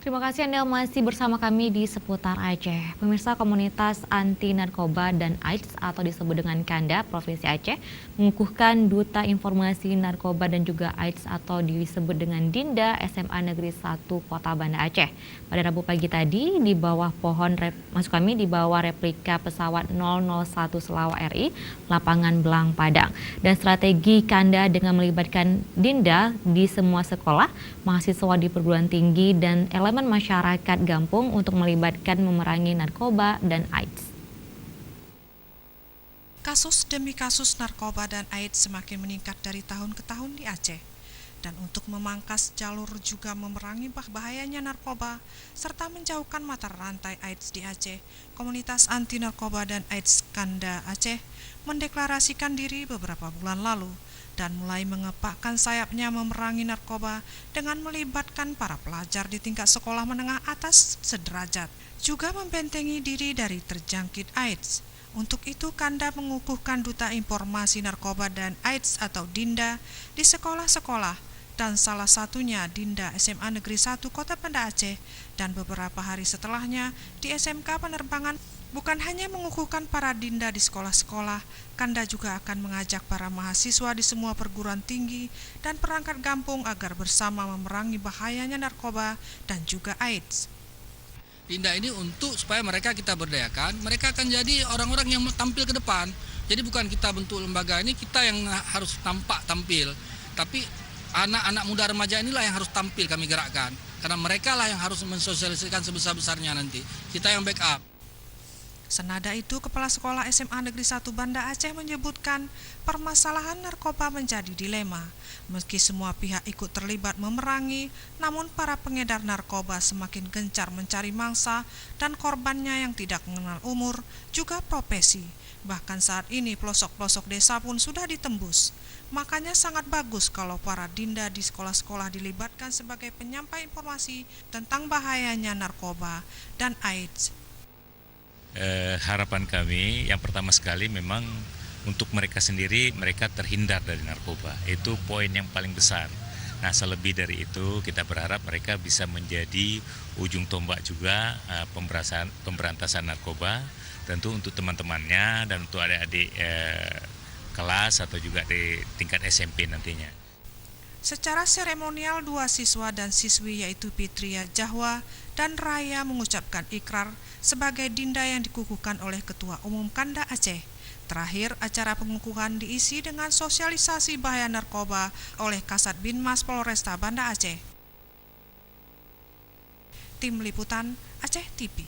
Terima kasih Anda masih bersama kami di Seputar Aceh. Pemirsa, komunitas anti narkoba dan AIDS atau disebut dengan KANDA Provinsi Aceh mengukuhkan Duta Informasi Narkoba dan juga AIDS atau disebut dengan Dinda SMA Negeri 1 Kota Banda Aceh. Pada Rabu pagi tadi di bawah di bawah replika pesawat 001 Selawak RI lapangan Belang Padang. Dan strategi KANDA dengan melibatkan Dinda di semua sekolah, mahasiswa di perguruan tinggi dan elemen masyarakat Gampung untuk melibatkan memerangi narkoba dan AIDS. Kasus demi kasus narkoba dan AIDS semakin meningkat dari tahun ke tahun di Aceh. Dan untuk memangkas jalur juga memerangi bahayanya narkoba serta menjauhkan mata rantai AIDS di Aceh, komunitas anti narkoba dan AIDS KANDA Aceh mendeklarasikan diri beberapa bulan lalu dan mulai mengepakkan sayapnya memerangi narkoba dengan melibatkan para pelajar di tingkat sekolah menengah atas sederajat, juga membentengi diri dari terjangkit AIDS. Untuk itu, KANDA mengukuhkan Duta Informasi Narkoba dan AIDS atau DINDA di sekolah-sekolah, dan salah satunya Dinda SMA Negeri 1 Kota Banda Aceh, dan beberapa hari setelahnya di SMK Penerbangan. Bukan hanya mengukuhkan para Dinda di sekolah-sekolah, KANDA juga akan mengajak para mahasiswa di semua perguruan tinggi dan perangkat Gampung agar bersama memerangi bahayanya narkoba dan juga AIDS. Dinda ini untuk supaya mereka kita berdayakan, mereka akan jadi orang-orang yang tampil ke depan. Jadi bukan kita bentuk lembaga ini, kita yang harus tampil. Tapi anak-anak muda remaja inilah yang harus tampil kami gerakkan. Karena mereka lah yang harus mensosialisasikan sebesar-besarnya nanti. Kita yang backup. Senada itu, Kepala Sekolah SMA Negeri 1 Banda Aceh menyebutkan permasalahan narkoba menjadi dilema. Meski semua pihak ikut terlibat memerangi, namun para pengedar narkoba semakin gencar mencari mangsa dan korbannya yang tidak mengenal umur, juga profesi. Bahkan saat ini pelosok-pelosok desa pun sudah ditembus. Makanya sangat bagus kalau para Dinda di sekolah-sekolah dilibatkan sebagai penyampai informasi tentang bahayanya narkoba dan AIDS. Harapan kami yang pertama sekali memang untuk mereka sendiri, mereka terhindar dari narkoba. Itu poin yang paling besar. Nah, selebih dari itu kita berharap mereka bisa menjadi ujung tombak juga pemberantasan narkoba, tentu untuk teman-temannya dan untuk adik-adik kelas atau juga di tingkat SMP nantinya. Secara seremonial, dua siswa dan siswi yaitu Fitria Jahwa dan Raya mengucapkan ikrar sebagai Dinda yang dikukuhkan oleh Ketua Umum KANDA Aceh. Terakhir, acara pengukuhan diisi dengan sosialisasi bahaya narkoba oleh Kasat Binmas Polresta Banda Aceh. Tim Liputan Aceh TV.